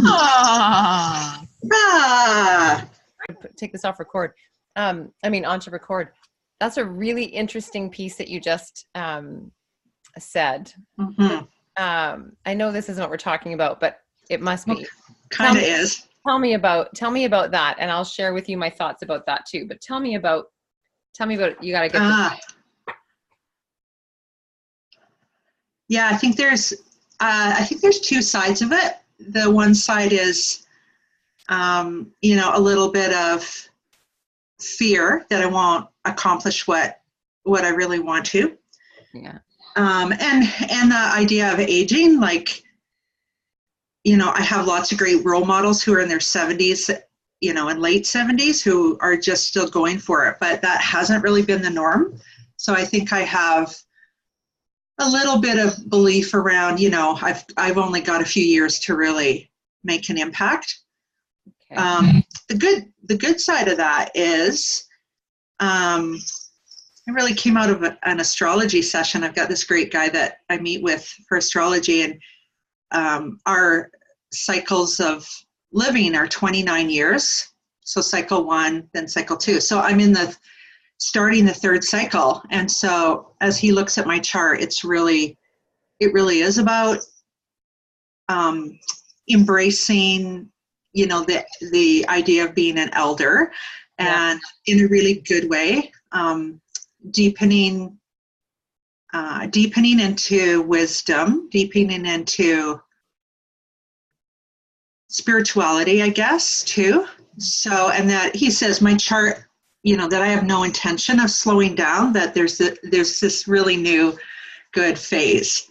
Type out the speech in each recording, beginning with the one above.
Ah. Take this off record. Onto record. That's a really interesting piece that you just said. Mm-hmm. I know this isn't what we're talking about, but it must be. Kind of is. Tell me about that, and I'll share with you my thoughts about that too. But tell me about. You got to get. Yeah, I think there's two sides of it. The one side is, a little bit of fear that I won't accomplish what I really want to. Yeah. And the idea of aging, like, I have lots of great role models who are in their 70s, and late 70s who are just still going for it, but that hasn't really been the norm. So I think I have a little bit of belief around, I've only got a few years to really make an impact. Okay. The good side of that is, I really came out of an astrology session. I've got this great guy that I meet with for astrology, and our cycles of living are 29 years. So cycle 1, then cycle 2. So I'm starting the 3rd cycle. And so as he looks at my chart, it really is about embracing, the idea of being an elder, and in a really good way, deepening into wisdom, deepening into spirituality, I guess, too. So, and that he says my chart, that I have no intention of slowing down, that there's this really new good phase.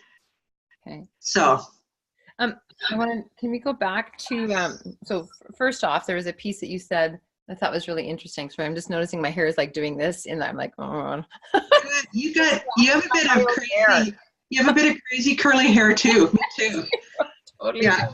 Okay. So, can we go back to, so first off, there was a piece that you said I thought was really interesting. So I'm just noticing my hair is like doing this, and I'm like, oh. You have a bit of crazy curly hair too. Me too. Totally. Yeah.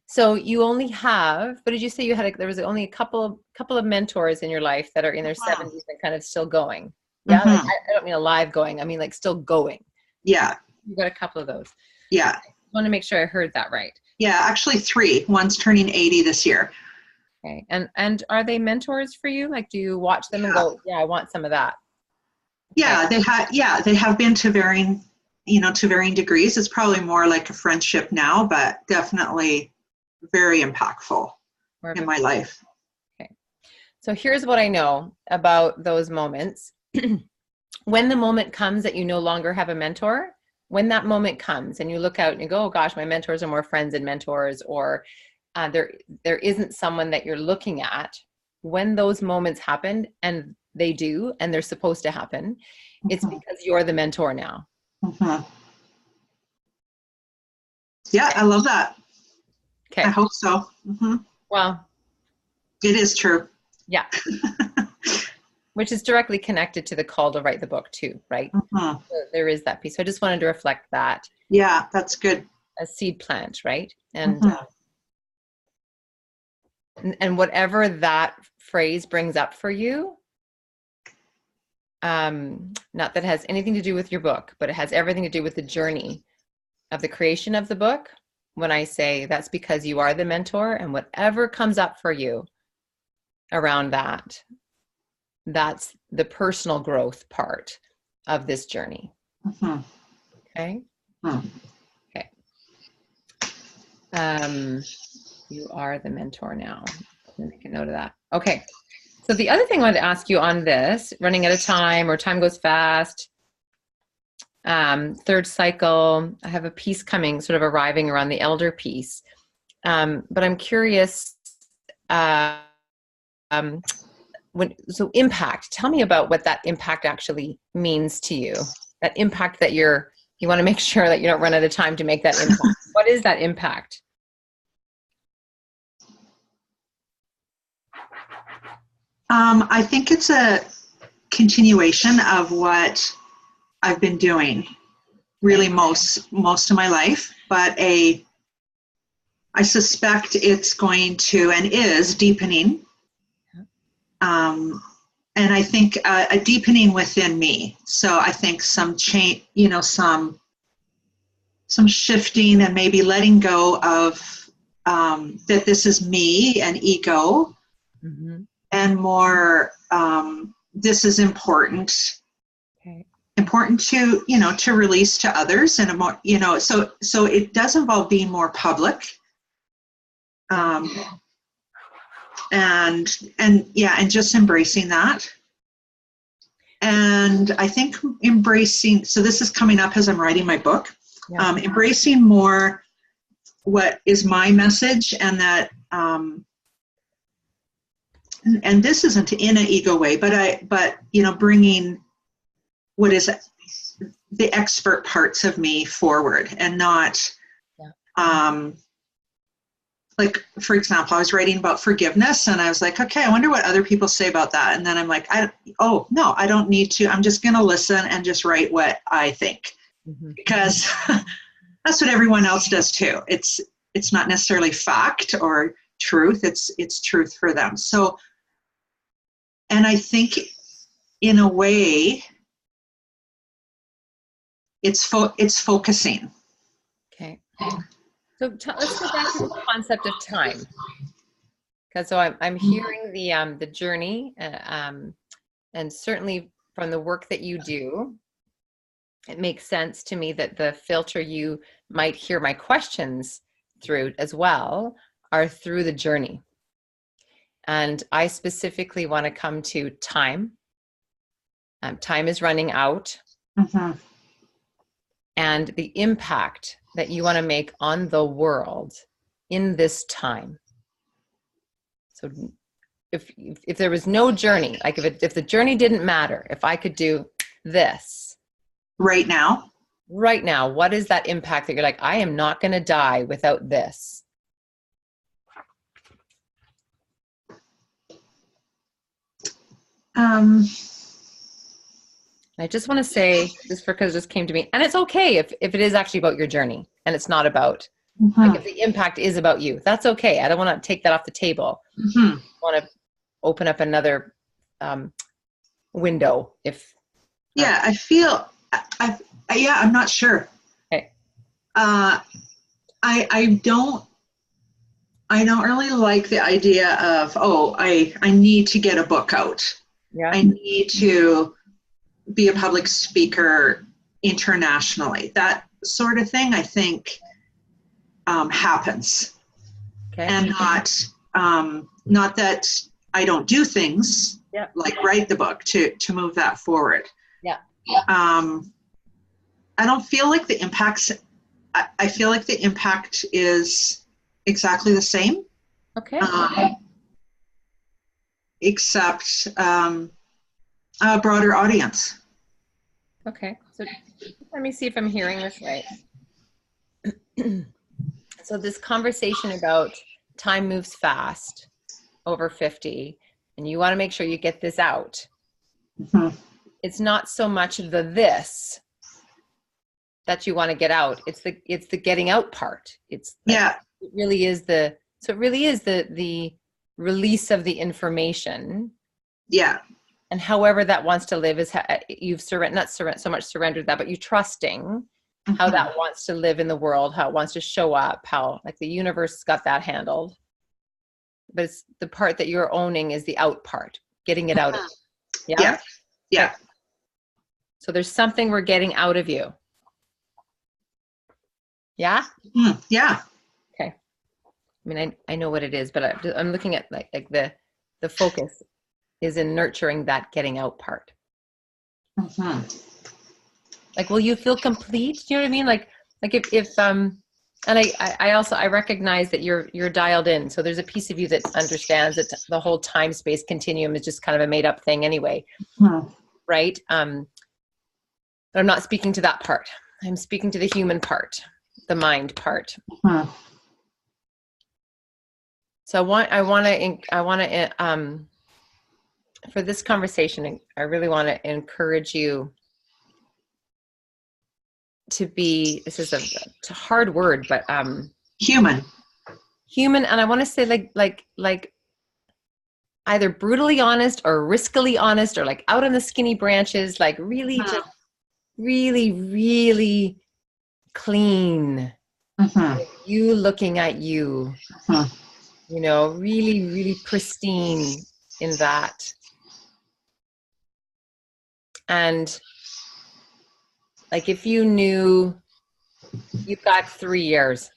So you only have, what did you say you had? There was only a couple of mentors in your life that are in their 70s and kind of still going. Yeah. Mm-hmm. Like, I don't mean alive going. I mean like still going. Yeah. You got a couple of those. Yeah. I want to make sure I heard that right. Yeah, actually 3. One's turning 80 this year. Okay. And are they mentors for you? Like, do you watch them and go, yeah, I want some of that? Yeah, they have been to varying, to varying degrees. It's probably more like a friendship now, but definitely very impactful in my life. Okay. So here's what I know about those moments. When the moment comes that you no longer have a mentor, when that moment comes and you look out and you go, oh gosh, my mentors are more friends than mentors, or there isn't someone that you're looking at, when those moments happen, and they do, and they're supposed to happen, it's because you're the mentor now. Mm-hmm. Yeah, I love that. Okay. I hope so. Mm-hmm. Well, it is true. Yeah. Which is directly connected to the call to write the book too, right? Mm-hmm. So there is that piece. So I just wanted to reflect that. Yeah, that's good. A seed plant, right? And and whatever that phrase brings up for you, not that it has anything to do with your book, but it has everything to do with the journey of the creation of the book. When I say that's because you are the mentor, and whatever comes up for you around that, that's the personal growth part of this journey. Mm-hmm. Okay. Mm-hmm. Okay. You are the mentor now. Let me make a note of that. Okay. So the other thing I wanted to ask you on this, running out of time, or time goes fast, third cycle, I have a piece coming, sort of arriving around the elder piece. But I'm curious, so impact, tell me about what that impact actually means to you. That impact that you want to make sure that you don't run out of time to make that impact. What is that impact? I think it's a continuation of what I've been doing really most of my life, but I suspect it's going to, and is, deepening. And I think a deepening within me. So I think some change, some shifting, and maybe letting go of that this is me and ego, and more this is important. Okay. Important to to release to others, and a more so it does involve being more public. And just embracing that. And I think embracing, so this is coming up as I'm writing my book, embracing more what is my message, and that, and this isn't in an ego way, but bringing what is the expert parts of me forward, and not, like, for example, I was writing about forgiveness, and I was like, okay, I wonder what other people say about that. And then I'm like, no, I don't need to. I'm just going to listen and just write what I think, because that's what everyone else does too. It's not necessarily fact or truth. It's truth for them. So, and I think in a way, it's focusing. Okay. So let's go back to the concept of time, because so I'm hearing the journey, and certainly from the work that you do, it makes sense to me that the filter you might hear my questions through as well are through the journey. And I specifically want to come to time. Time is running out. And the impact that you want to make on the world in this time. So if there was no journey, like if the journey didn't matter, if I could do this right now, what is that impact that you're like, I am not going to die without this? I just want to say, just because this came to me, and it's okay if it is actually about your journey and it's not about, like, if the impact is about you, that's okay. I don't want to take that off the table. I want to open up another window. I feel, I'm not sure. Okay. I don't really like the idea of, I need to get a book out. Yeah. I need to be a public speaker internationally. That sort of thing, I think, happens. Okay. And not that I don't do things like write the book to move that forward. Yeah. I don't feel like the impacts, I feel like the impact is exactly the same. Okay. Except a broader audience. Okay. So let me see if I'm hearing this right. So this conversation about time moves fast over 50, and you want to make sure you get this out. Mm-hmm. It's not so much the this that you want to get out. It's the getting out part. It's it really is the release of the information. Yeah. And however that wants to live is you've not so much surrendered that, but you trusting how that wants to live in the world, how it wants to show up, how like the universe has got that handled. But it's the part that you're owning is the out part, getting it out of you. Yeah? Yeah. Okay. So there's something we're getting out of you. Yeah? Yeah. Okay. I mean, I know what it is, but I'm looking at like the focus is in nurturing that getting out part. Mm-hmm. Like, will you feel complete? Do you know what I mean? Like if and I recognize that you're dialed in. So there's a piece of you that understands that the whole time space continuum is just kind of a made up thing anyway. Right? But I'm not speaking to that part. I'm speaking to the human part, the mind part. So I want to for this conversation, I really want to encourage you to be, this is a hard word, but human. And I want to say like either brutally honest or riskily honest or like out on the skinny branches, like really just really, really clean. You looking at you, you know, really, really pristine in that. And like if you knew you've got 3 years,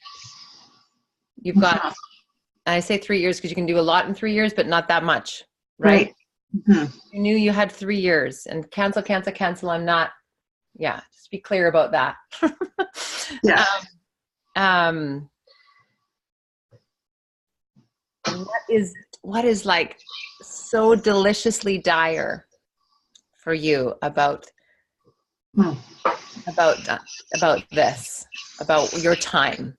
you've got, I say 3 years because you can do a lot in 3 years, but not that much, right? You knew you had 3 years and cancel. I'm not, just be clear about that. What is like so deliciously dire for you about this, about your time?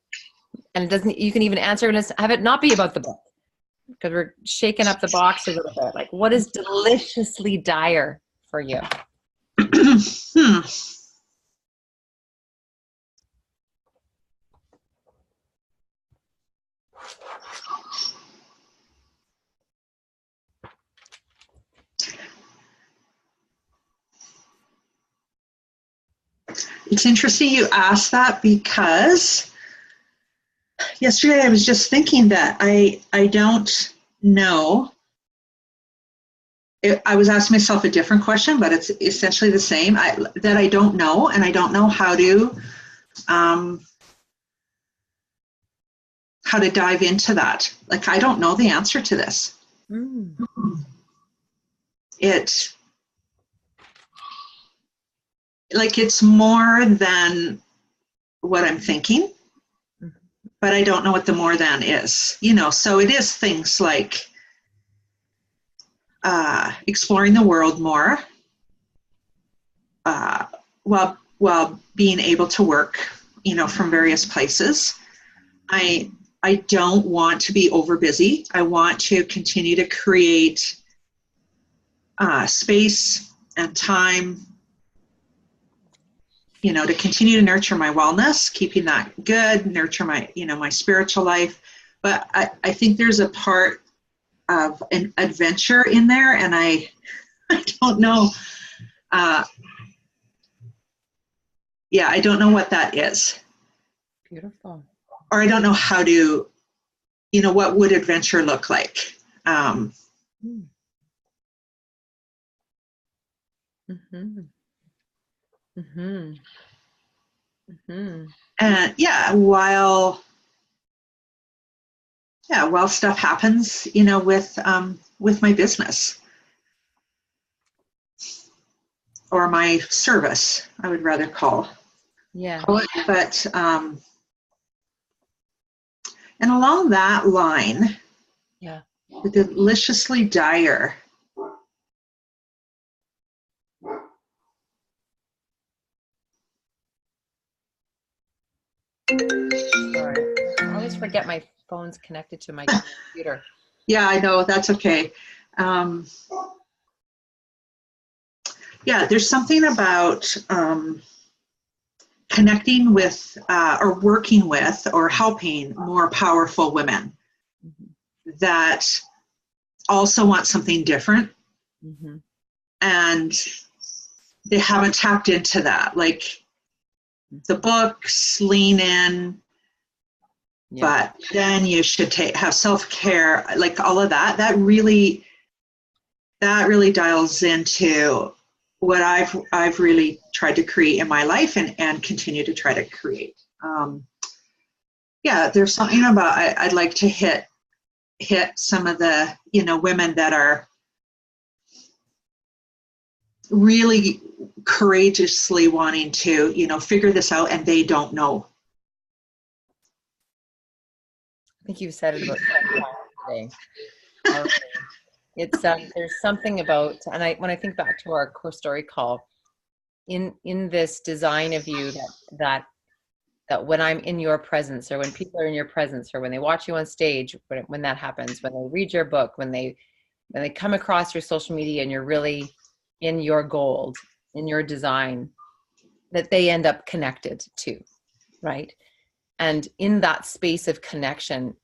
And it doesn't, you can even answer and have it not be about the book, because we're shaking up the box a little bit. Like, what is deliciously dire for you? It's interesting you asked that, because yesterday I was just thinking that I don't know. I was asking myself a different question, but it's essentially the same. That I don't know, and I don't know how to dive into that. Like, I don't know the answer to this. It's more than what I'm thinking, but I don't know what the more than is, so it is things like exploring the world more, while being able to work, from various places. I don't want to be over busy. I want to continue to create space and time, to continue to nurture my wellness, keeping that good, nurture my, my spiritual life. But I think there's a part of an adventure in there, and I don't know. I don't know what that is. Beautiful. Or I don't know how to, what would adventure look like? Mm-hmm. Mm-hmm. And while stuff happens, with my business or my service, I would rather call Yeah. it. But and along that line, Yeah. the deliciously dire. Sorry. I always forget my phone's connected to my computer. Yeah, I know, that's okay. Um, yeah, there's something about connecting with or working with or helping more powerful women Mm-hmm. that also want something different, Mm-hmm. and they haven't tapped into that. Like the books lean in, Yeah. but then you should have self-care, like all of that. That really dials into what I've really tried to create in my life and continue to try to create. There's something about I'd like to hit some of the women that are really courageously wanting to figure this out and they don't know. I think you've said it about 10 times today. It's there's something about, and when I think back to our core story call, in this design of you that when I'm in your presence, or when people are in your presence, or when they watch you on stage, when that happens, when they read your book, when they come across your social media and you're really in your gold, in your design, that they end up connected to, right? And in that space of connection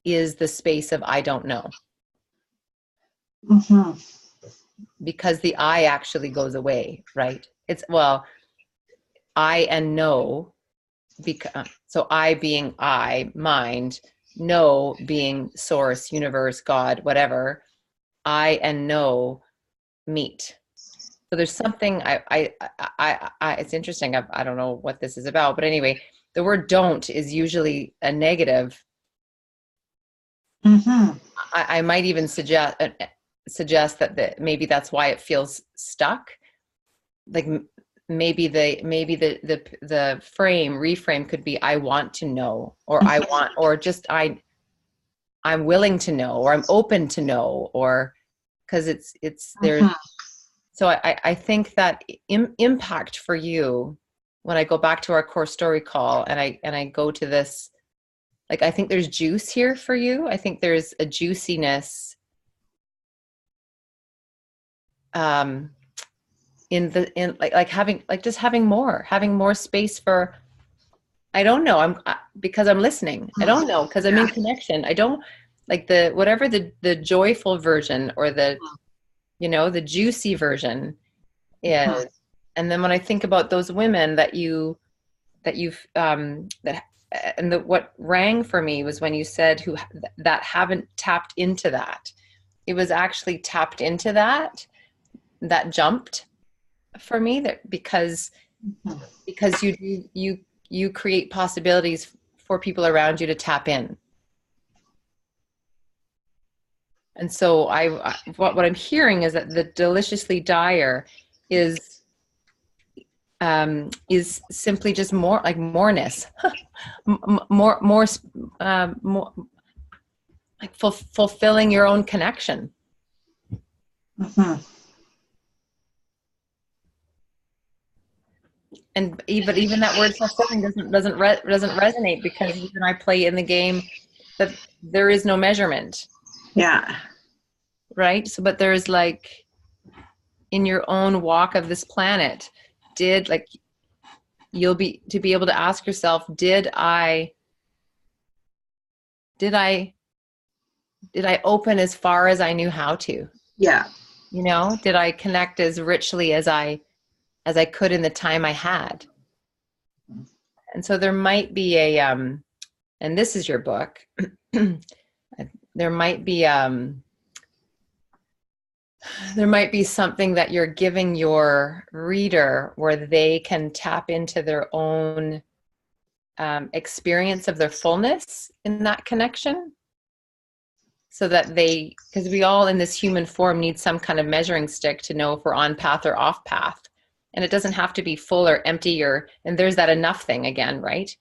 is the space of I don't know. Mm-hmm. Because the I actually goes away, right? It's, well, I and know, because, so I being I, mind, know being source, universe, God, whatever, I and know meet. So there's something it's interesting. I don't know what this is about, but anyway, the word don't is usually a negative. Mm-hmm. I might even suggest that maybe that's why it feels stuck. Like maybe the reframe could be I want to know, or I want, or just I'm willing to know, or I'm open to know, or because it's there's. Mm-hmm. So I think that impact for you, when I go back to our core story call and I go to this, like, I think there's juice here for you. I think there's a juiciness in like having, like, just having more space for, I don't know, because I'm listening. I don't know, because I'm in connection. I don't, like, the whatever the joyful version, or the the juicy version is. And then when I think about those women that you've that, and what rang for me was when you said that haven't tapped into that. It was actually tapped into that jumped for me, that because you create possibilities for people around you to tap in. And so what I'm hearing is that the deliciously dire is simply just more like moreness, more like fulfilling your own connection. Mm-hmm. And even that word fulfilling doesn't resonate, because even I play in the game that there is no measurement. Yeah. Right. So, but there's, like, in your own walk of this planet, you'll be able to ask yourself, did I open as far as I knew how to? Yeah. Did I connect as richly as I could in the time I had? And so there might be and this is your book, there might be there might be something that you're giving your reader where they can tap into their own experience of their fullness in that connection, so that because we all in this human form need some kind of measuring stick to know if we're on path or off path. And it doesn't have to be full or empty, and there's that enough thing again, right?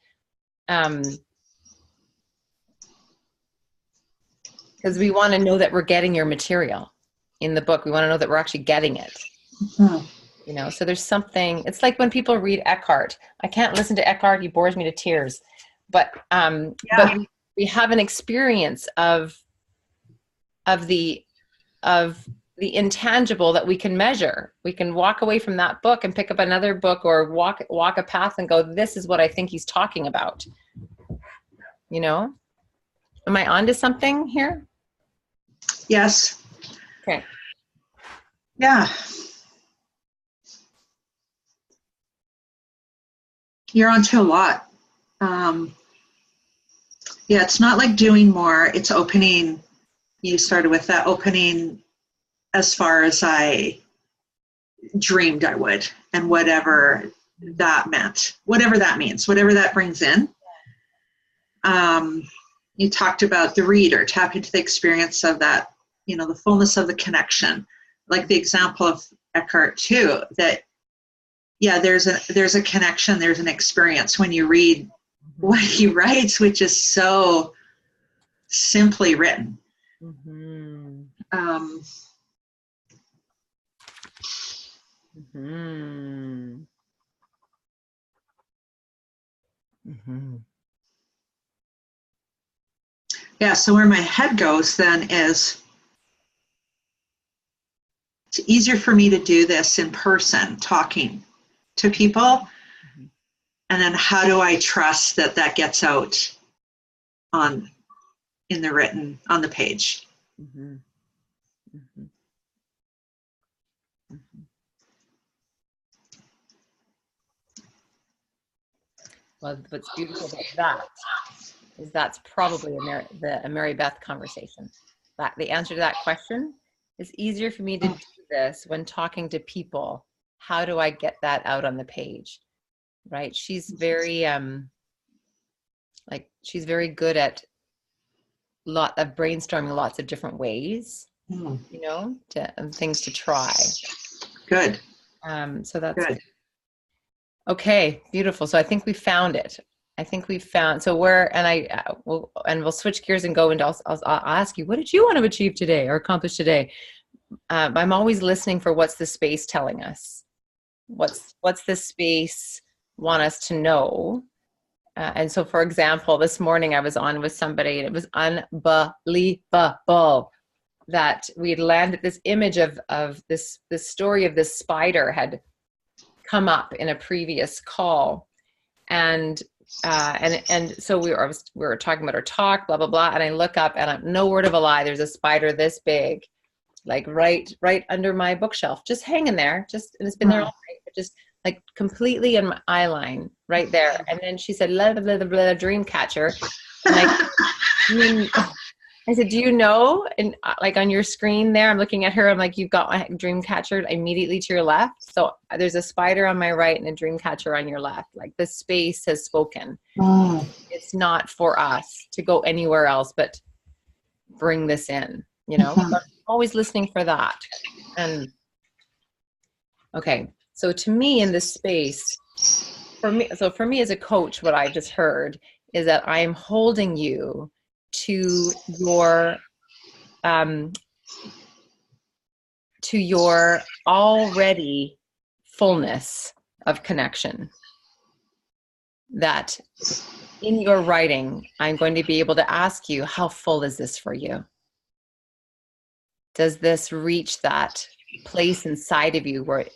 Because we want to know that we're getting your material in the book. We want to know that we're actually getting it. Mm-hmm. So there's something, it's like when people read Eckhart. I can't listen to Eckhart, he bores me to tears. But we have an experience of the intangible that we can measure. We can walk away from that book and pick up another book, or walk a path and go, this is what I think he's talking about. Am I onto something here? Yes. Okay. Yeah. You're onto a lot. It's not like doing more. It's opening. You started with that opening as far as I dreamed I would, and whatever that meant, whatever that means, whatever that brings in. You talked about the reader, tap into the experience of that, the fullness of the connection, like the example of Eckhart too, that, there's a connection, there's an experience when you read what he writes, which is so simply written. Mm-hmm. Mm-hmm. Mm-hmm. Yeah, so where my head goes then is, it's easier for me to do this in person, talking to people. Mm-hmm. And then how do I trust that gets out in the written, on the page? Mm-hmm. Mm-hmm. Mm-hmm. Well, what's beautiful about that is that's probably a Mary Beth conversation. That the answer to that question is easier for me to do this when talking to people. How do I get that out on the page? Right? She's very she's very good at brainstorming lots of different ways, things to try. Good. So that's good. Okay, beautiful. So I think we found it. So we'll switch gears and go into, I'll ask you, what did you want to achieve today or accomplish today? I'm always listening for what's the space telling us. What's the space want us to know? And so, for example, this morning I was on with somebody and it was unbelievable that we had landed this image of this story of this spider had come up in a previous call. And so we were talking about our talk, blah, blah, blah. And I look up and I'm no word of a lie. There's a spider this big, like right under my bookshelf, just hanging there, and it's been there all night, but just like completely in my eye line right there. And then she said, blah, blah, blah, blah, dream catcher. And I said, do you know? And like on your screen there, I'm looking at her. I'm like, you've got my dream catcher immediately to your left. So there's a spider on my right and a dream catcher on your left. Like the space has spoken. Oh. It's not for us to go anywhere else, but bring this in, So I'm always listening for that. And okay. So to me in this space, for me as a coach, what I just heard is that I'm holding you to your already fullness of connection. That in your writing, I'm going to be able to ask you, how full is this for you? Does this reach that place inside of you where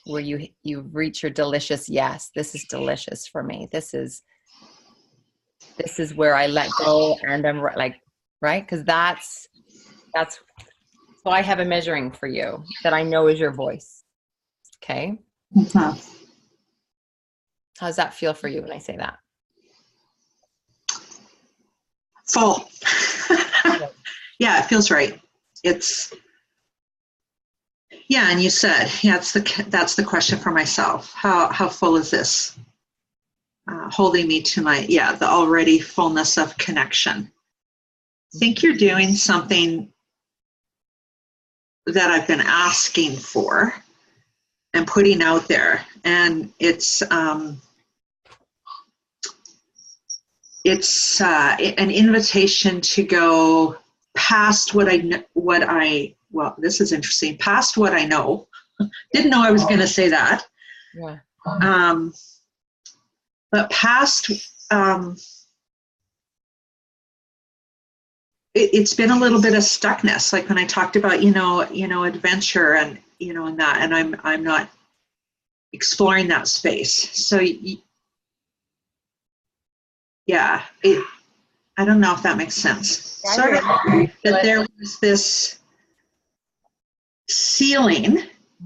you reach your delicious yes? This is delicious for me. This is where I let go, and I'm like, right? Because that's so I have a measuring for you that I know is your voice. Okay. Mm-hmm. How's that feel for you when I say that? Full. Yeah, it feels right. It's Yeah, and you said, yeah, that's the question for myself. How full is this? Holding me to the already fullness of connection. I think you're doing something that I've been asking for and putting out there, and it's an invitation to go past this is interesting, past what I know. Didn't know I was going to say that. Yeah. But past, it's been a little bit of stuckness. Like when I talked about, adventure and, and that, and I'm not exploring that space. So I don't know if that makes sense. Yeah, sort of that there was this ceiling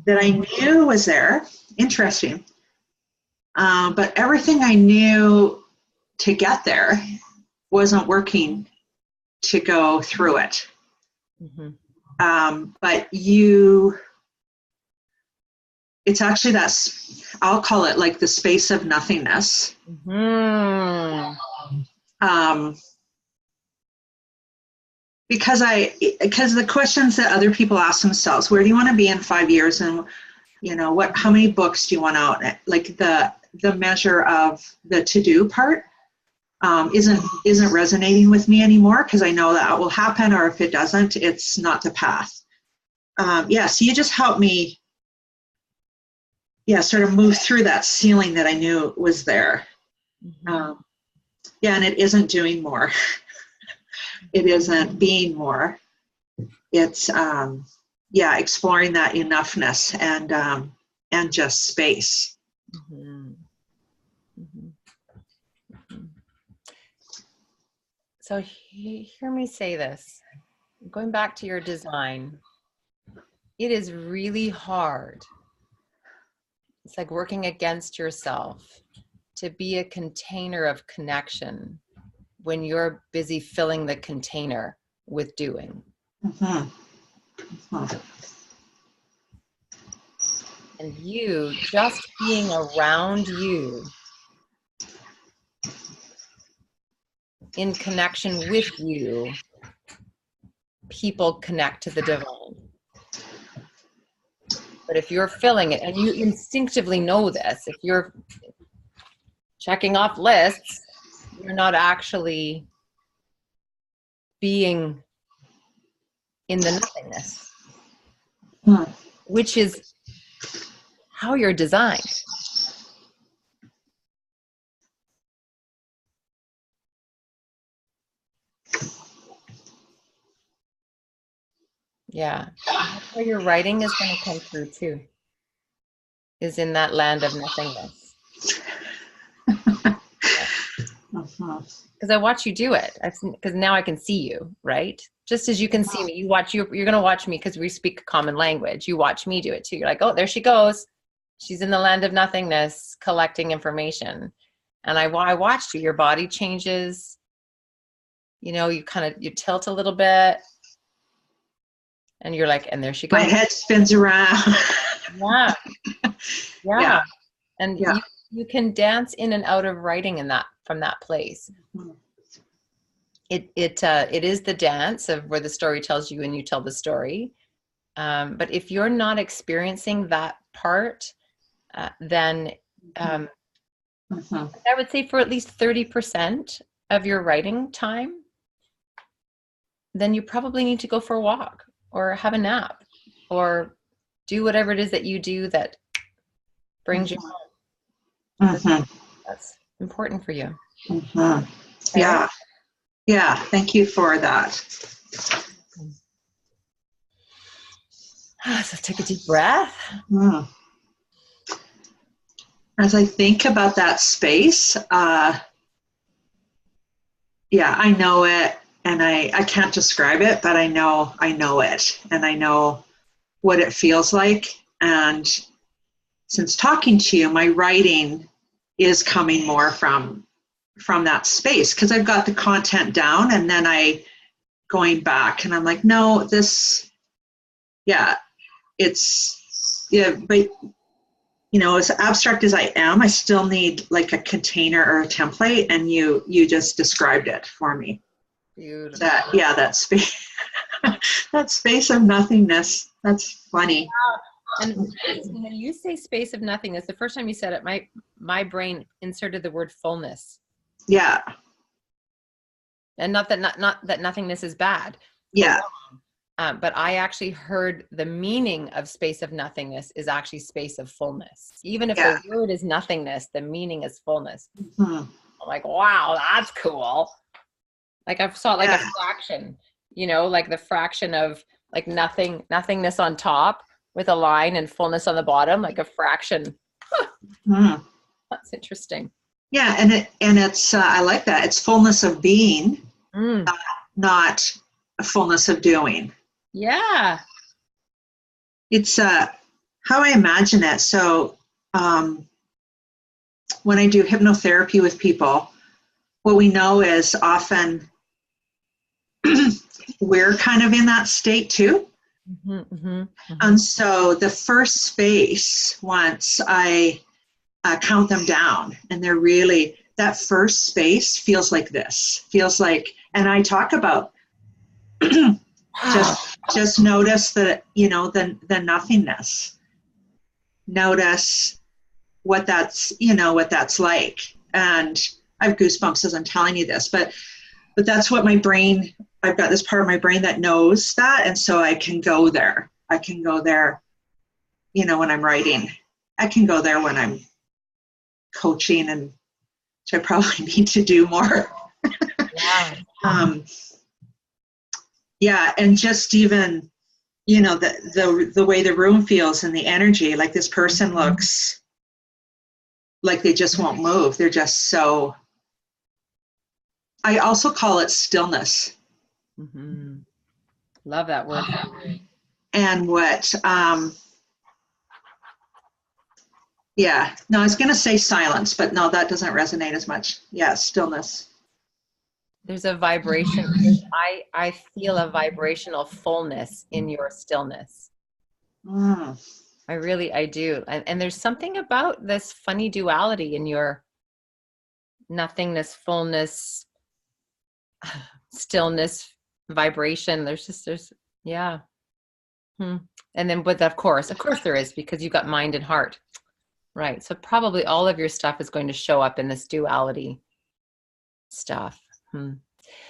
that I knew was there. Interesting. But everything I knew to get there wasn't working to go through it. Mm-hmm. But it's actually I'll call it like the space of nothingness. Mm-hmm. Because the questions that other people ask themselves, where do you want to be in 5 years? And, how many books do you want out? Like the measure of the to-do part isn't resonating with me anymore, because I know that will happen, or if it doesn't, it's not the path. So you just helped me, sort of move through that ceiling that I knew was there. Mm-hmm. And it isn't doing more. It isn't being more. It's exploring that enoughness and just space. Mm-hmm. Mm-hmm. Mm-hmm. So hear me say this. Going back to your design, it is really hard. It's like working against yourself to be a container of connection when you're busy filling the container with doing. Mm-hmm. Mm-hmm. And you just being around you, in connection with you, people connect to the divine. But if you're filling it, and you instinctively know this, if you're checking off lists, you're not actually being in the nothingness, which is how you're designed. Yeah. That's where your writing is going to come through too, is in that land of nothingness. Because I watch you do it. Because now I can see you, right? Just as you can see me, you're going to watch me because we speak a common language. You watch me do it too. You're like, oh, there she goes. She's in the land of nothingness, collecting information. And I watched you. Your body changes. You tilt a little bit. And you're like, and there she goes. My head spins around. Yeah. And you can dance in and out of writing from that place. It is the dance of where the story tells you and you tell the story. But if you're not experiencing that part, then I would say for at least 30% of your writing time, then you probably need to go for a walk or have a nap or do whatever it is that you do that brings you home. That's important for you. Okay? Yeah, thank you for that. So take a deep breath. As I think about that space, I know it, and I can't describe it, but I know it, and I know what it feels like. And since talking to you, my writing is coming more from that space, because I've got the content down, and then going back and I'm like, no, this, it's, yeah, but you know, as abstract as I am, I still need like a container or a template, and you just described it for me. Beautiful. That space, that space of nothingness. That's funny. And when you say space of nothingness, the first time you said it, my brain inserted the word fullness. Yeah. And not that nothingness is bad. Yeah. But I actually heard the meaning of space of nothingness is actually space of fullness. Even if the word is nothingness, the meaning is fullness. I'm like, wow, that's cool. Like I've saw like a fraction, you know, like the fraction of like nothingness on top with a line and fullness on the bottom, like a fraction. That's interesting. Yeah, and it's I like that. It's fullness of being, not a fullness of doing. Yeah. It's how I imagine it. So when I do hypnotherapy with people, what we know is often we're kind of in that state too. And so the first space, once I count them down, and they're really, that first space feels like this, feels like, and I talk about just notice that, you know, the nothingness. Notice what that's, you know, what that's like. And I have goosebumps as I'm telling you this, but that's what my brain, I've got this part of my brain that knows that. And so I can go there. I can go there, you know, when I'm writing. I can go there when I'm coaching, and which I probably need to do more. And just even, you know, the way the room feels and the energy, like this person looks like they just won't move. They're just so, I also call it stillness. Love that word. And what, no, I was going to say silence, but no, that doesn't resonate as much. Yeah, stillness. There's a vibration. I feel a vibrational fullness in your stillness. I do. And there's something about this funny duality in your nothingness, fullness, stillness, vibration. And then, but of course there is, because you've got mind and heart, right? So probably all of your stuff is going to show up in this duality stuff.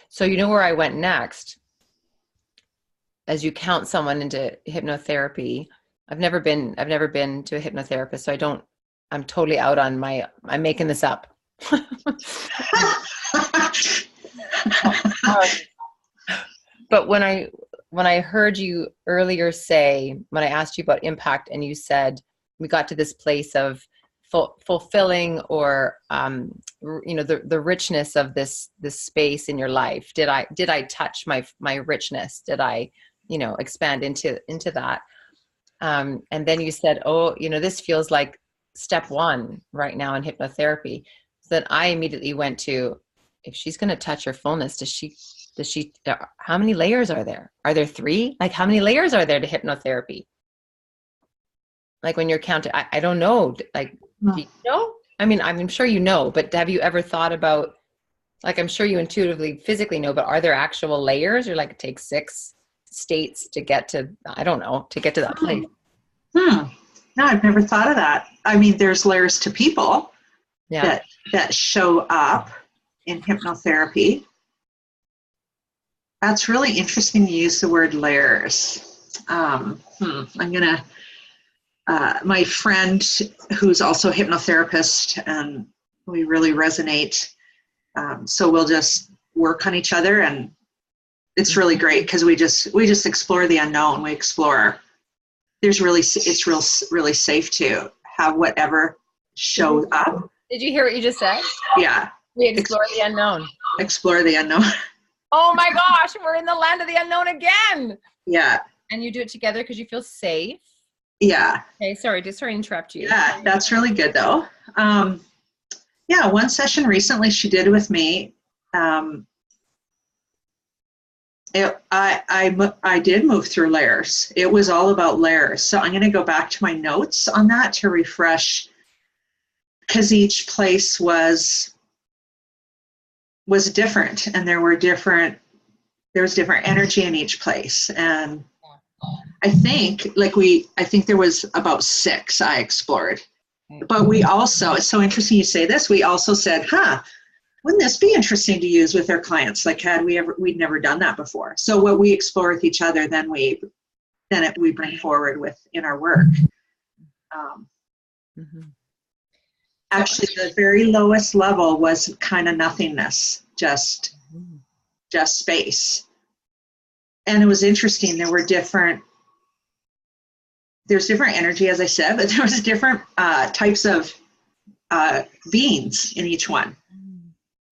So you know where I went next? As you count someone into hypnotherapy, I've never been to a hypnotherapist, so I'm totally out on I'm making this up. But when I heard you earlier say, when I asked you about impact, and you said we got to this place of fulfilling, or you know, the richness of this space in your life. Did I touch my richness? Did I, you know, expand into that? And then you said, oh, you know, this feels like step one right now in hypnotherapy. So then I immediately went to, if she's going to touch her fullness, does she, how many layers are there? Are there 3? Like, how many layers are there to hypnotherapy? Like when you're counting, I don't know. Like, do you know? I mean, I'm sure you know, but have you ever thought about, like, I'm sure you intuitively, physically know, but are there actual layers, or like it takes 6 states to get to, I don't know, to get to that place? No, I've never thought of that. I mean, there's layers to people that show up in hypnotherapy. That's really interesting to use the word layers. I'm gonna, my friend who's also a hypnotherapist, and we really resonate. So we'll just work on each other, and it's really great because we just explore the unknown. We explore. It's really safe to have whatever shows up. Did you hear what you just said? Yeah. We explore the unknown. Explore the unknown. Oh my gosh, we're in the land of the unknown again. Yeah. And you do it together because you feel safe. Yeah. Okay, sorry to interrupt you. Yeah, that's really good though. Yeah, one session recently she did with me. I did move through layers. It was all about layers. So I'm going to go back to my notes on that to refresh, because each place was different, and there was different energy in each place. And I think there was about 6 I explored. But we also, it's so interesting you say this, we also said, wouldn't this be interesting to use with our clients? Like, we'd never done that before. So what we explore with each other, then we bring forward in our work. Actually, the very lowest level was kind of nothingness, just space. And it was interesting. There's different energy, as I said, but there was different types of beings in each one.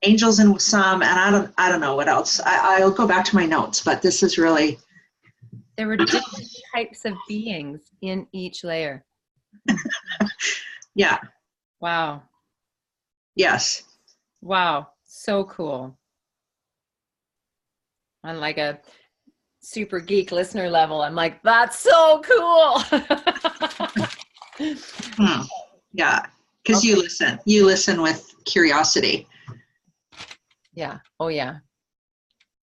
Angels in some, and I don't know what else. I'll go back to my notes, but this is really. There were different types of beings in each layer. Yeah. Wow. Yes. Wow. So cool. On like a super geek listener level, I'm like, that's so cool. Yeah. Because you listen with curiosity. Yeah. Oh yeah.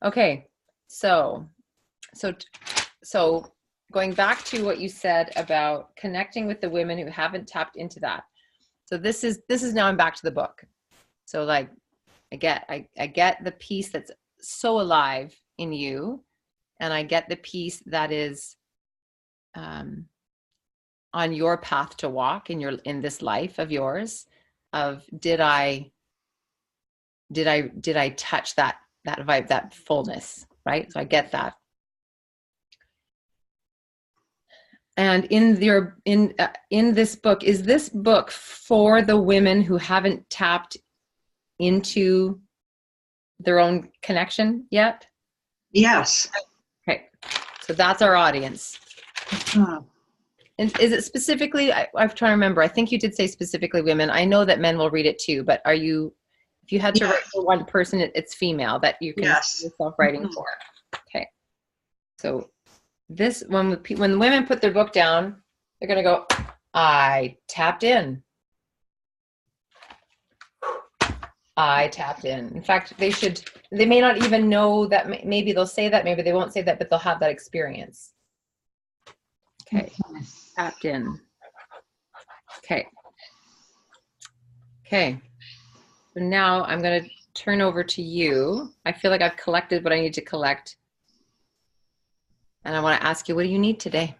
Okay. So going back to what you said about connecting with the women who haven't tapped into that. So this is now I'm back to the book. So like I get the piece that's so alive in you, and I get the piece that is on your path to walk in this life of yours, of did I touch that vibe, that fullness, right? So I get that. And in this book, is this book for the women who haven't tapped into their own connection yet? Yes. Okay. So that's our audience. And is it specifically, I'm trying to remember, I think you did say specifically women. I know that men will read it too, but if you had to write for one person, it's female that you can see yourself writing for. Okay. So this, when the women put their book down, they're going to go, I tapped in. I tapped in. In fact, they may not even know that. Maybe they'll say that, maybe they won't say that, but they'll have that experience. Okay. Tapped in. Okay. Okay. So now I'm going to turn over to you. I feel like I've collected what I need to collect. And I want to ask you, what do you need today?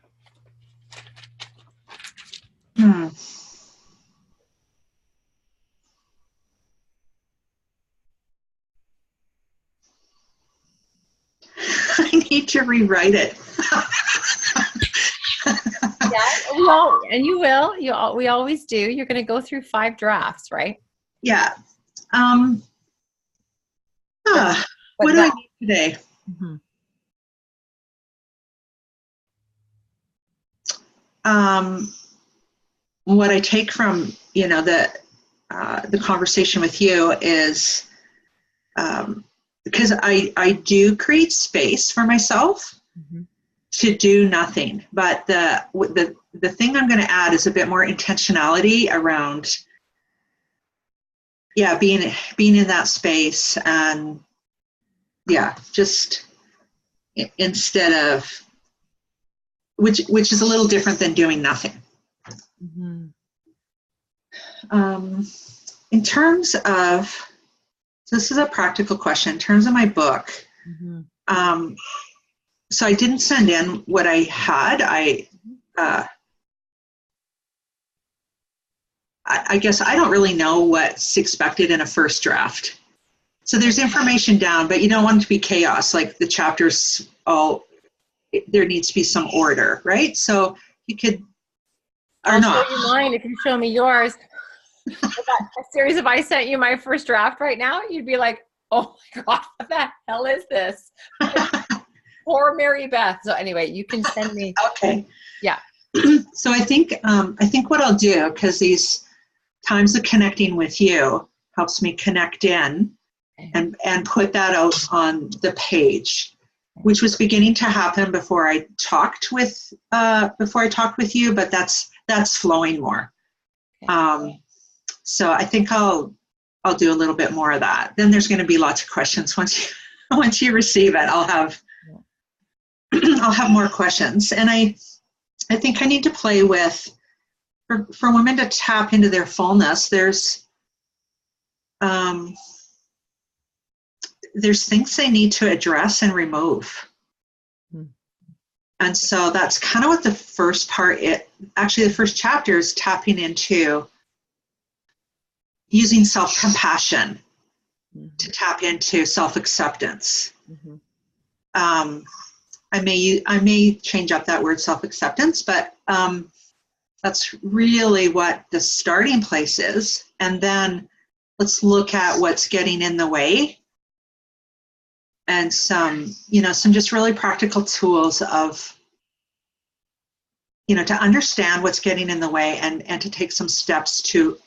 I need to rewrite it. Yeah, and you will. We always do. You're going to go through 5 drafts, right? Yeah. What do I need today? Mm-hmm. What I take from the conversation with you is because I do create space for myself to do nothing, but the thing I'm going to add is a bit more intentionality around being in that space, and just instead of which is a little different than doing nothing. In terms of, so this is a practical question, in terms of my book, so I didn't send in what I had. I guess I don't really know what's expected in a first draft. So there's information down, but you don't want it to be chaos, like the chapters there needs to be some order, right? So you could, I'll show you mine if you show me yours. A series, if I sent you my first draft right now, you'd be like, oh my God, what the hell is this? Poor Mary Beth. So anyway, you can send me. Okay. Yeah. So I think what I'll do, because these times of connecting with you helps me connect in and put that out on the page. which was beginning to happen before I talked with you, but that's flowing more. So I think I'll do a little bit more of that. Then there's going to be lots of questions once you receive it. I'll have more questions, and I think I need to play with for women to tap into their fullness. There's things they need to address and remove. And so that's kind of what the first part, the first chapter is tapping into using self-compassion to tap into self-acceptance. I may change up that word self-acceptance, but that's really what the starting place is. And then let's look at what's getting in the way, and some just really practical tools of, to understand what's getting in the way and to take some steps to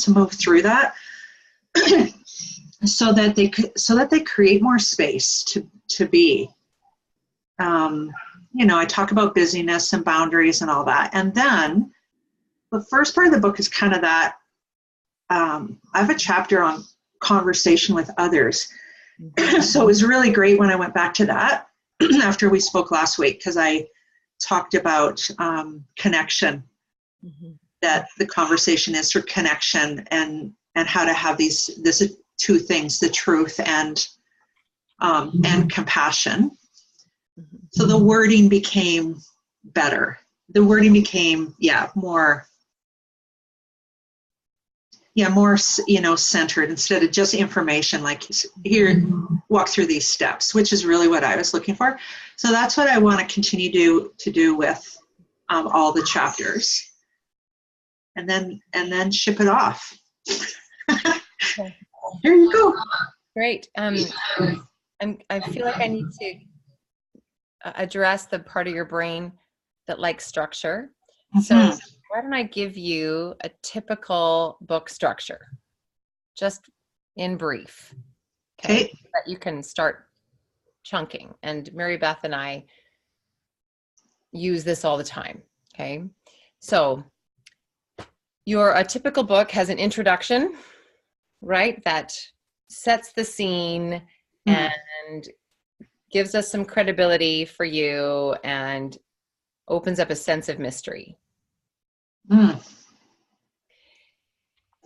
move through that so that they create more space to be. I talk about busyness and boundaries and all that. And then the first part of the book is kind of that. I have a chapter on conversation with others. So it was really great when I went back to that after we spoke last week, because I talked about connection, that the conversation is for connection, and how to have these two things, the truth and compassion. So the wording became better. The wording became more centered, instead of just information, like here, walk through these steps, which is really what I was looking for. So that's what I want to continue to do with all the chapters, and then ship it off. Here you go. Great. I feel like I need to address the part of your brain that likes structure. So why don't I give you a typical book structure, just in brief, okay? So that you can start chunking. And Mary Beth and I use this all the time, okay? So a typical book has an introduction, right? That sets the scene and gives us some credibility for you and opens up a sense of mystery.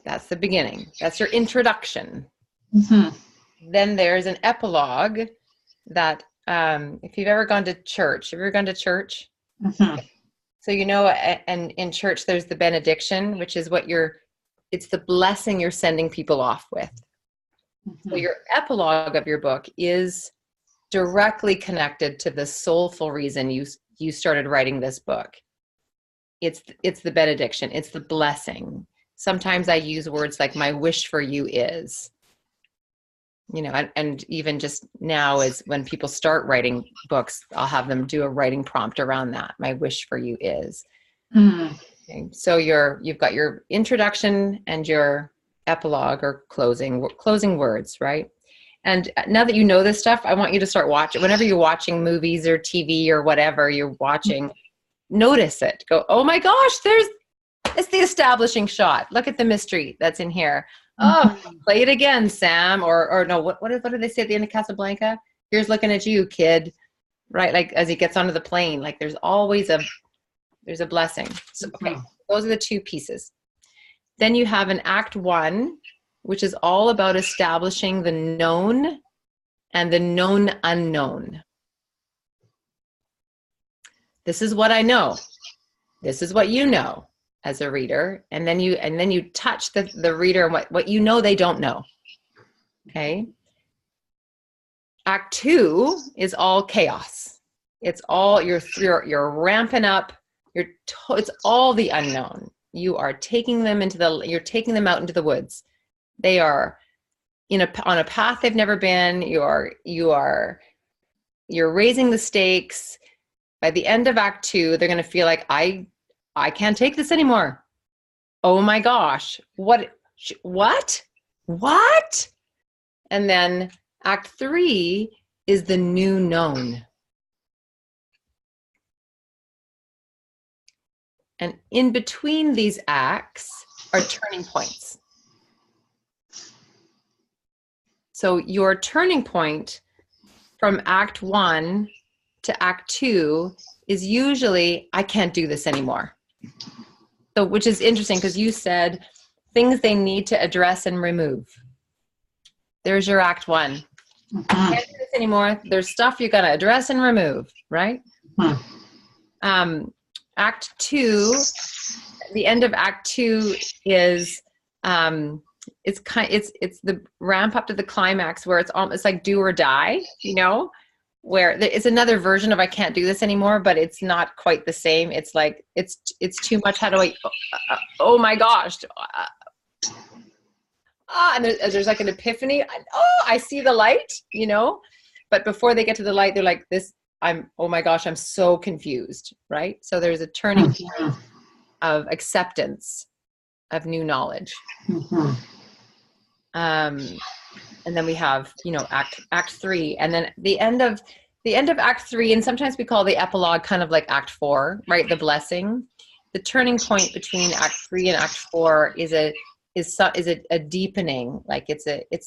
That's the beginning. That's your introduction. Then there's an epilogue that, if you've ever gone to church, So, and in church, there's the benediction, which is it's the blessing you're sending people off with. So your epilogue of your book is directly connected to the soulful reason you started writing this book. It's the benediction. It's the blessing. Sometimes I use words like my wish for you is, and even just now is when people start writing books, I'll have them do a writing prompt around that. My wish for you is. Okay. So you've got your introduction and your epilogue or closing words, right? And now that you know this stuff, I want you to start watching. Whenever you're watching movies or TV or whatever you're watching, notice it. Go, oh my gosh, it's the establishing shot. Look at the mystery that's in here. Oh, play it again, Sam. Or no, what do they say at the end of Casablanca? Here's looking at you, kid. Right? Like as he gets onto the plane, like there's always there's a blessing. So, okay, those are the two pieces. Then you have an act 1, which is all about establishing the known and the known unknown. This is what I know. This is what you know as a reader. And then you touch the reader and what you know they don't know. Okay. Act 2 is all chaos. It's all you're ramping up. It's all the unknown. You are taking them you're taking them out into the woods. They are on a path they've never been. You're raising the stakes. By the end of Act 2, they're going to feel like, I can't take this anymore. Oh my gosh. What? And then Act 3 is the new known. And in between these acts are turning points. So your turning point from act 1 to act 2 is usually, I can't do this anymore. So, which is interesting because you said things they need to address and remove. There's your act 1. I can't do this anymore. There's stuff you got to address and remove, right? Act 2, the end of act 2 is it's the ramp up to the climax where it's like do or die, you know, where it's another version of I can't do this anymore, but it's not quite the same. It's like it's too much. How do I oh my gosh. And there's like an epiphany. I see the light, you know, but before they get to the light, they're like this, oh my gosh, I'm so confused, right? So there's a turning point of acceptance of new knowledge. And then we have, you know, act 3, and then the end of act 3, and sometimes we call the epilogue kind of like act 4, right? The blessing. The turning point between act 3 and act 4 is a deepening, like it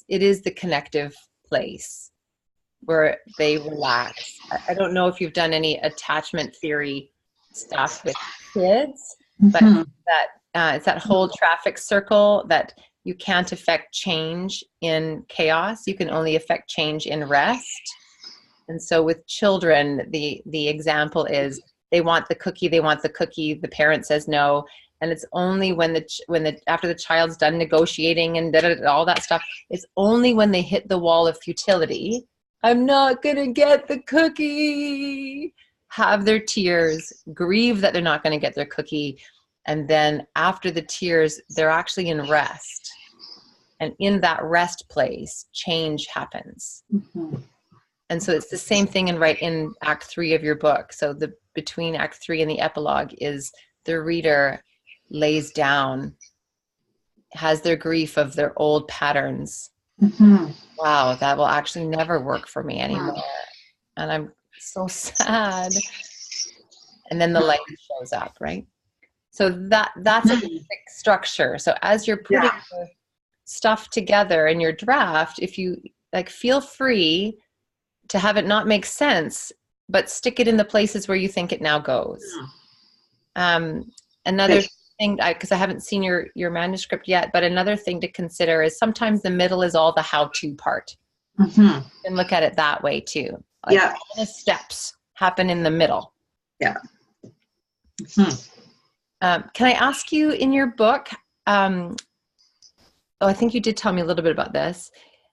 is the connective place where they relax. I don't know if you've done any attachment theory stuff with kids, but it's that whole traffic circle that you can't affect change in chaos. You can only affect change in rest. And so with children, the example is they want the cookie, the parent says no. And it's only when after the child's done negotiating and all that stuff, it's only when they hit the wall of futility, I'm not going to get the cookie, have their tears, grieve that they're not going to get their cookie. And then after the tears, they're actually in rest. And in that rest place, change happens. And so it's the same thing in act 3 of your book. So between act 3 and the epilogue is the reader lays down, has their grief of their old patterns. Wow, that will actually never work for me anymore. And I'm so sad. And then the light shows up, right? So that's a basic structure. So as you're putting the stuff together in your draft, if you feel free to have it not make sense, but stick it in the places where you think it now goes. Another thing, because I haven't seen your manuscript yet, but another thing to consider is sometimes the middle is all the how-to part. You can look at it that way too. All the steps happen in the middle. Can I ask you, in your book, I think you did tell me a little bit about this.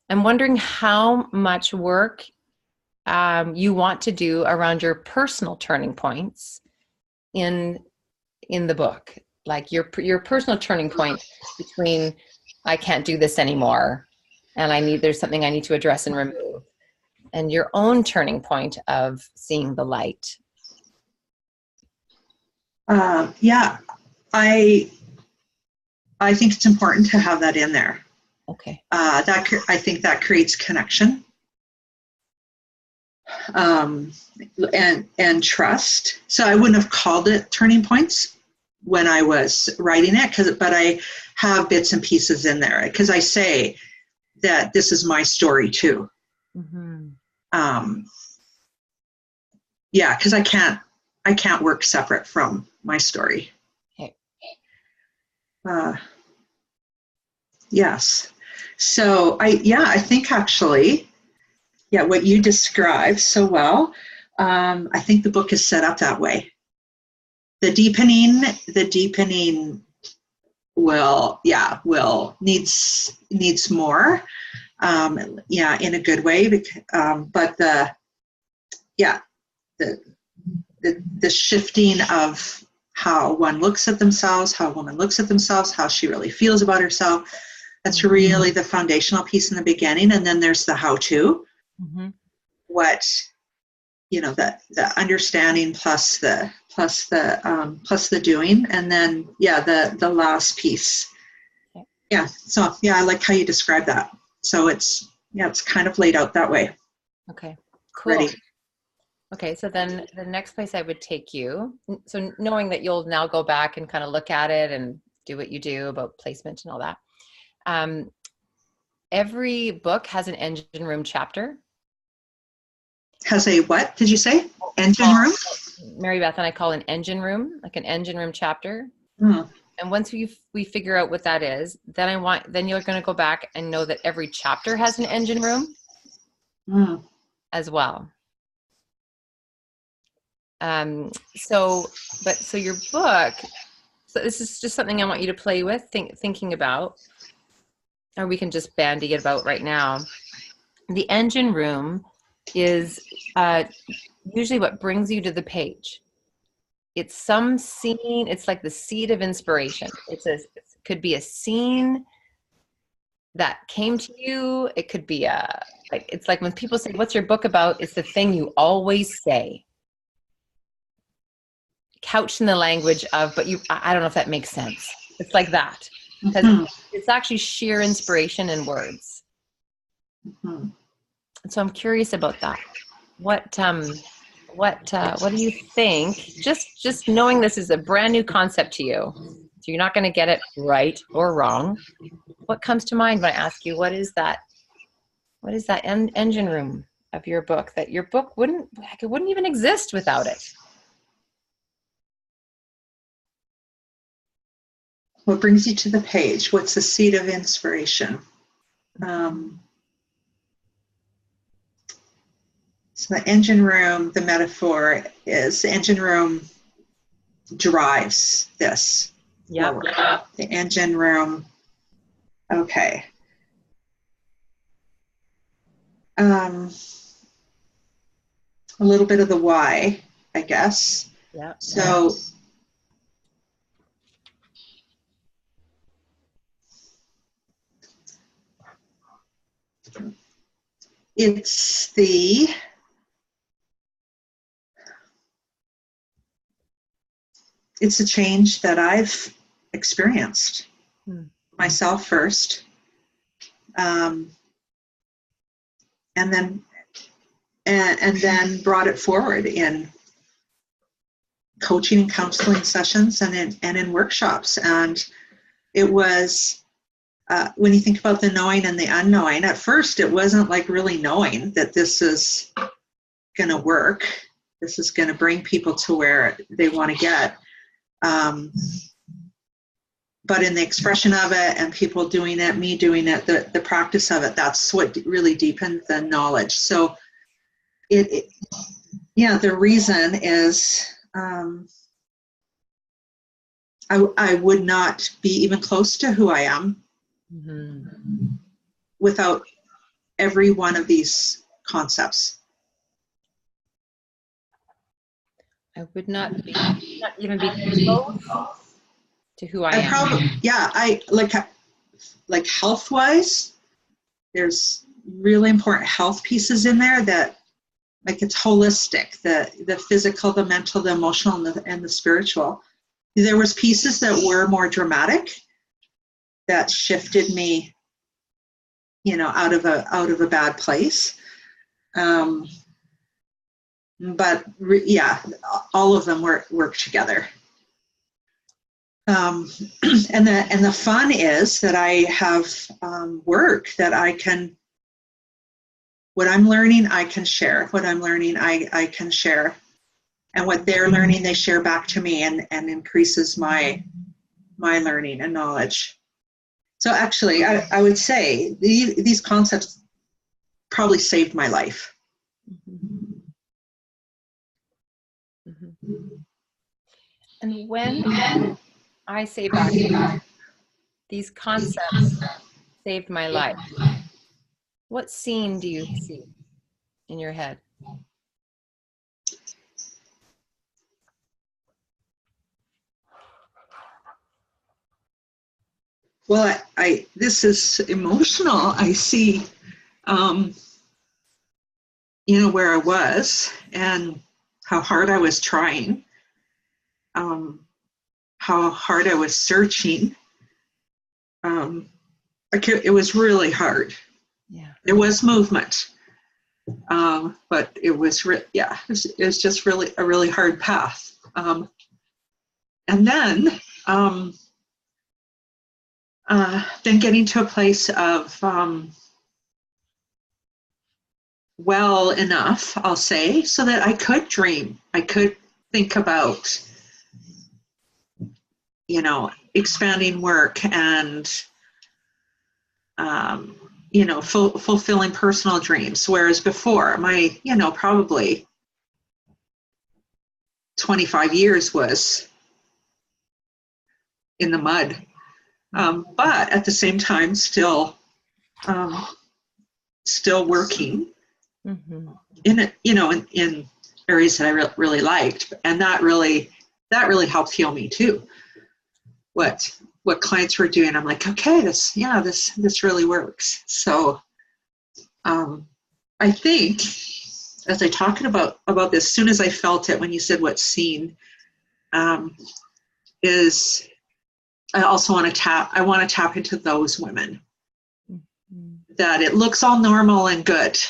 I'm wondering how much work you want to do around your personal turning points in the book, like your personal turning point between I can't do this anymore and there's something I need to address and remove, and your own turning point of seeing the light. I think it's important to have that in there. Okay. I think that creates connection. And trust. So I wouldn't have called it turning points when I was writing it, but I have bits and pieces in there because I say that this is my story too. Because I can't work separate from my story. Okay. Yes. So I think actually, what you described so well, I think the book is set up that way. The deepening needs more, in a good way. But the shifting of how one looks at themselves, how a woman looks at themselves, how she really feels about herself, that's really the foundational piece in the beginning. And then there's the how-to. What, the understanding plus the doing, and then the last piece. So I like how you describe that. So it's kind of laid out that way. Okay, cool. Ready. Okay, so then the next place I would take you, so knowing that you'll now go back and kind of look at it and do what you do about placement and all that. Every book has an engine room chapter. Has a what did you say? Engine room? Mary Beth and I call an engine room, like an engine room chapter. Hmm. And once we figure out what that is, then you're going to go back and know that every chapter has an engine room as well. So your book, so this is just something I want you to play with, thinking about, or we can just bandy it about right now. The engine room is usually what brings you to the page. It's some scene. It's like the seed of inspiration. It could be a scene that came to you. It could be it's like when people say, "What's your book about?" It's the thing you always say, couched in the language of, but I don't know if that makes sense. It's like that, because it's actually sheer inspiration in words. And so I'm curious about that. What do you think? Just knowing this is a brand new concept to you, so you're not going to get it right or wrong. What comes to mind when I ask you, what is that engine room of your book that your book wouldn't even exist without it? What brings you to the page? What's the seed of inspiration? So the engine room, the metaphor is the engine room drives this forward. The engine room, okay. A little bit of the why, I guess. Yeah. So it's a change that I've experienced myself first, and then brought it forward in coaching and counseling sessions and in workshops. And it was when you think about the knowing and the unknowing, at first it wasn't like really knowing that this is going to work. This is going to bring people to where they want to get. But in the expression of it and people doing it, me doing it, the practice of it, that's what really deepened the knowledge. So the reason is I would not be even close to who I am without every one of these concepts. I would not even be close to who I am. I like health-wise, there's really important health pieces in there that, like, it's holistic, the physical, the mental, the emotional, and the spiritual. There was pieces that were more dramatic that shifted me, out of a bad place. But all of them work together. And the fun is that I have work that what I'm learning, I can share. What I'm learning, I can share. And what they're learning, they share back to me and increases my learning and knowledge. So actually, I would say these concepts probably saved my life. And when I say back, these concepts saved my life, what scene do you see in your head? Well, this is emotional. I see, where I was and how hard I was trying, how hard I was searching. It was really hard. Yeah. There was movement, But it was, it was just really a really hard path. And then getting to a place of well enough, I'll say, so that I could dream. I could think about, expanding work and, fulfilling personal dreams. Whereas before, my, probably 25 years was in the mud. But at the same time, still working in it, in areas that I really liked, and that really helped heal me too. What clients were doing, I'm like, okay, this really works. So I think as I talking about this, as soon as I felt it when you said what's seen, is I also want to tap into those women that it looks all normal and good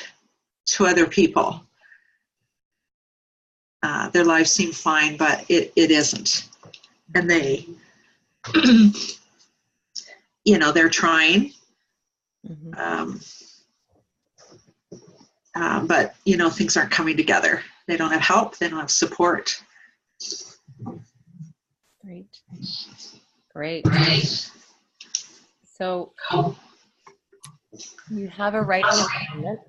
to other people. Their lives seem fine, but it isn't. And they, they're trying. But, things aren't coming together. They don't have help. They don't have support. Great. So you have a writing assignment.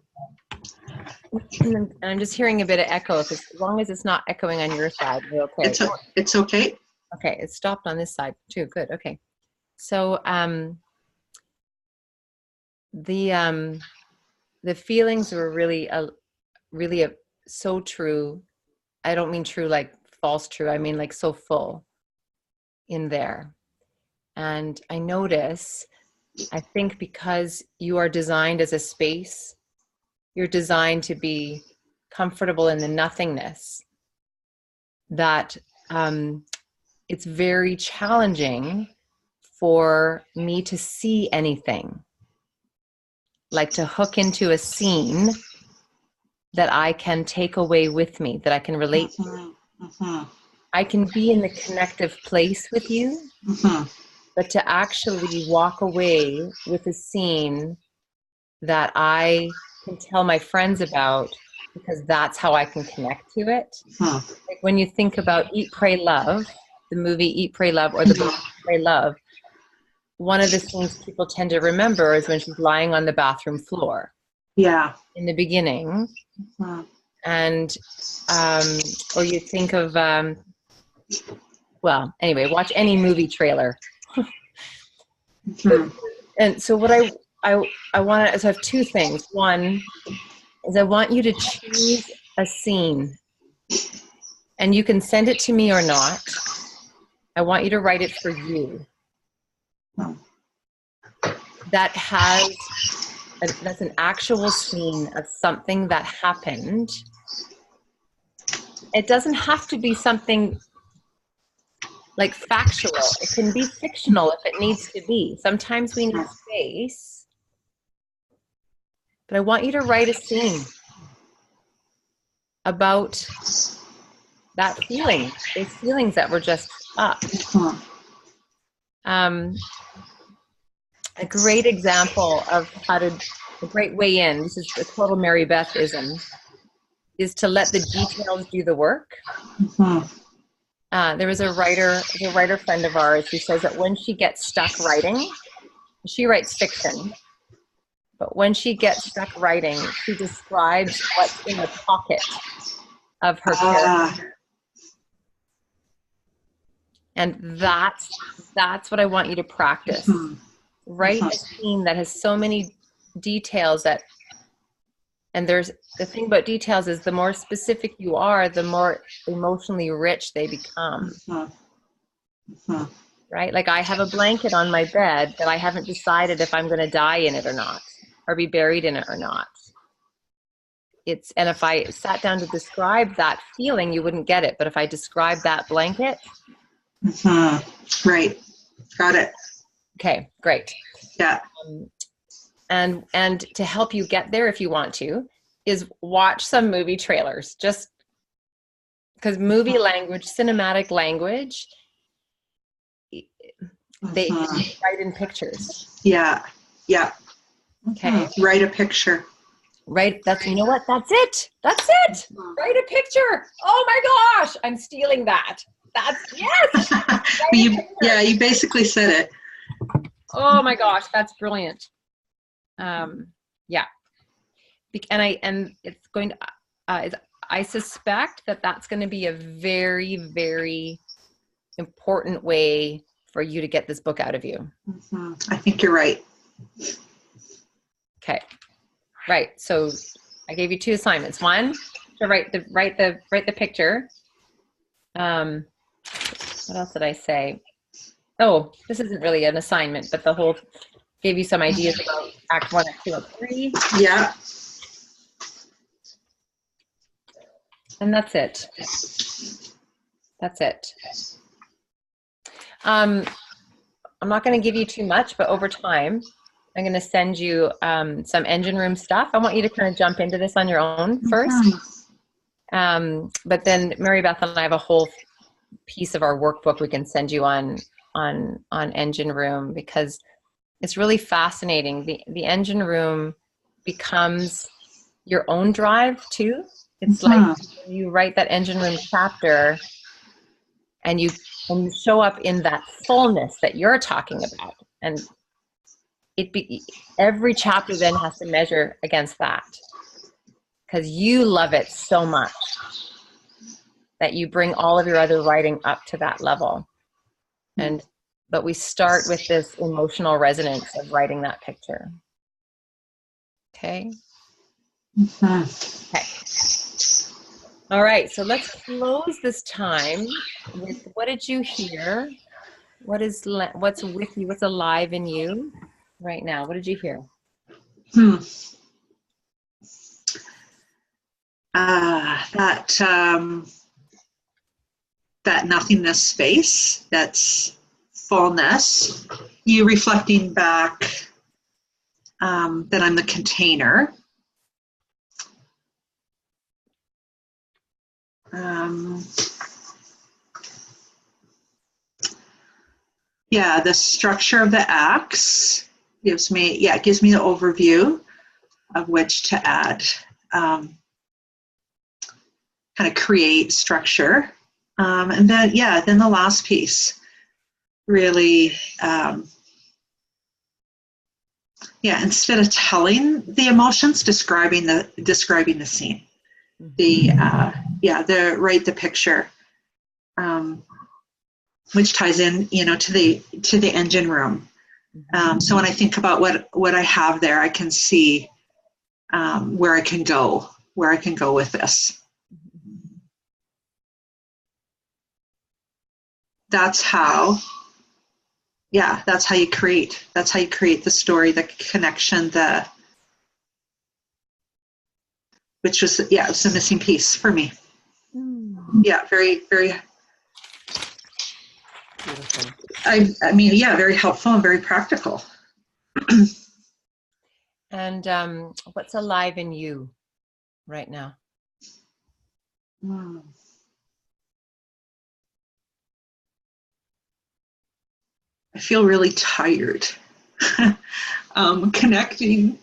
And I'm just hearing a bit of echo. As long as it's not echoing on your side, you're okay. It's okay. Okay, it stopped on this side too. Good. Okay. So the feelings were really so true. I don't mean true like false true. I mean like so full in there. And I notice, I think because you are designed as a space, you're designed to be comfortable in the nothingness, that it's very challenging for me to see anything, like to hook into a scene that I can take away with me, that I can relate to. I can be in the connective place with you, but to actually walk away with a scene that I can tell my friends about, because that's how I can connect to it. Like when you think about Eat, Pray, Love, the movie Eat, Pray, Love, or the book Eat, Pray, Love, one of the scenes people tend to remember is when she's lying on the bathroom floor. Yeah. In the beginning. And, or you think of, well, anyway, watch any movie trailer. And so what I want to, so I have two things. One is I want you to choose a scene, and you can send it to me or not. I want you to write it for you. That's an actual scene of something that happened. It doesn't have to be something like factual. It can be fictional if it needs to be. Sometimes we need space. But I want you to write a scene about that feeling, those feelings that were just up. A great example of a great way in, this is a total Mary Beth-ism, is to let the details do the work. There was a writer friend of ours who says that when she gets stuck writing, she writes fiction, but when she gets stuck writing, she describes what's in the pocket of her character. And that's what I want you to practice. Write a scene that has so many details and there's the thing about details is the more specific you are, the more emotionally rich they become. Right? Like I have a blanket on my bed that I haven't decided if I'm going to die in it or not, or be buried in it or not. And if I sat down to describe that feeling, you wouldn't get it. But if I describe that blanket. Right. Got it. Okay, great. Yeah. And to help you get there if you want to, is watch some movie trailers, just because movie language, cinematic language, they write in pictures. Yeah. Yeah. Okay. Write a picture. Right. You know what? That's it. That's it. Write a picture. Oh my gosh. I'm stealing that. Yes. You basically said it. Oh my gosh. That's brilliant. Yeah. And it's going to, I suspect that that's going to be a very, very important way for you to get this book out of you. I think you're right. Okay. Right. So I gave you 2 assignments. One, to write the picture. What else did I say? Oh, this isn't really an assignment, but gave you some ideas about Act 1, Act 2, Act 3. Yeah. And that's it. That's it. I'm not going to give you too much, but over time, I'm going to send you some engine room stuff. I want you to kind of jump into this on your own first. But then Mary Beth and I have a whole piece of our workbook we can send you on engine room, because it's really fascinating. The engine room becomes your own drive too. It's like you write that engine room chapter and you show up in that fullness that you're talking about. And every chapter then has to measure against that, because you love it so much that you bring all of your other writing up to that level. But we start with this emotional resonance of writing that picture. Okay. Okay. All right. So let's close this time with, what did you hear? What's with you? What's alive in you right now? What did you hear? That nothingness space, that's fullness. You reflecting back that I'm the container. The structure of the acts gives me the overview of which to add, kind of create structure. And then the last piece, really, instead of telling the emotions, describing the scene. Write the picture, which ties in, to the engine room. So when I think about what I have there, I can see where I can go with this. That's how you create. That's how you create the story, the connection, which was, it's a missing piece for me. Yeah, very, very. Beautiful. Very helpful and very practical. And what's alive in you right now? I feel really tired. Connecting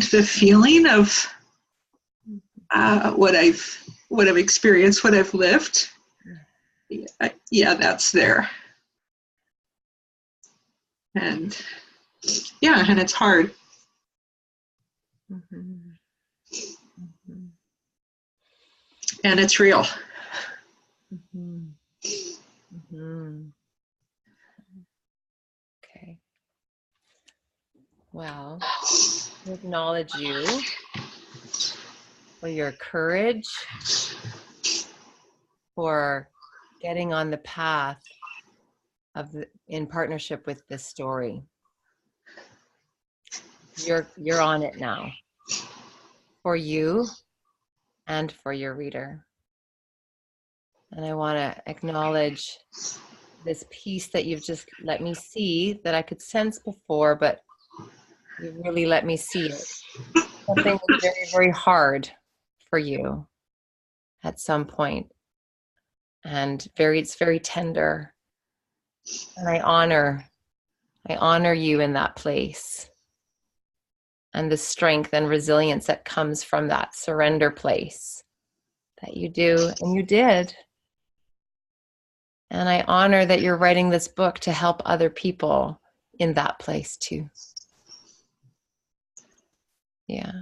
to the feeling of what I've experienced, what I've lived. That's there. And it's hard. And it's real. Okay. Well, I acknowledge you for your courage, for getting on the path in partnership with this story. You're on it now, for you and for your reader. And I want to acknowledge this piece that you've just let me see, that I could sense before, but you really let me see it. something was very, very hard for you at some point, and it's very tender. And I honor you in that place, and the strength and resilience that comes from that surrender place that you do and you did. And I honor that you're writing this book to help other people in that place too. Yeah.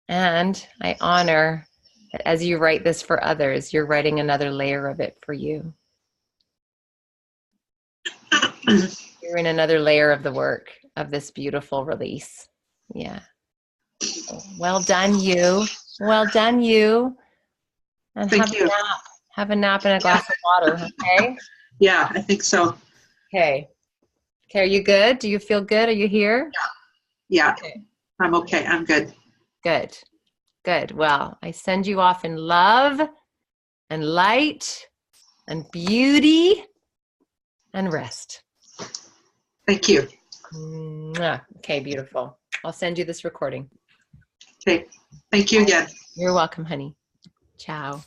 And I honor that as you write this for others, you're writing another layer of it for you. You're in another layer of the work of this beautiful release. Yeah. Well done, you. Well done, you. And Thank have you. a nap. Have a nap and a glass of water, okay? Yeah, I think so. Okay. Okay, are you good? Do you feel good? Are you here? Yeah, Okay. I'm okay. I'm good. Good. Good. Well, I send you off in love and light and beauty and rest. Thank you. Mwah. Okay, beautiful. I'll send you this recording. Okay. Thank you again. You're welcome, honey. Ciao.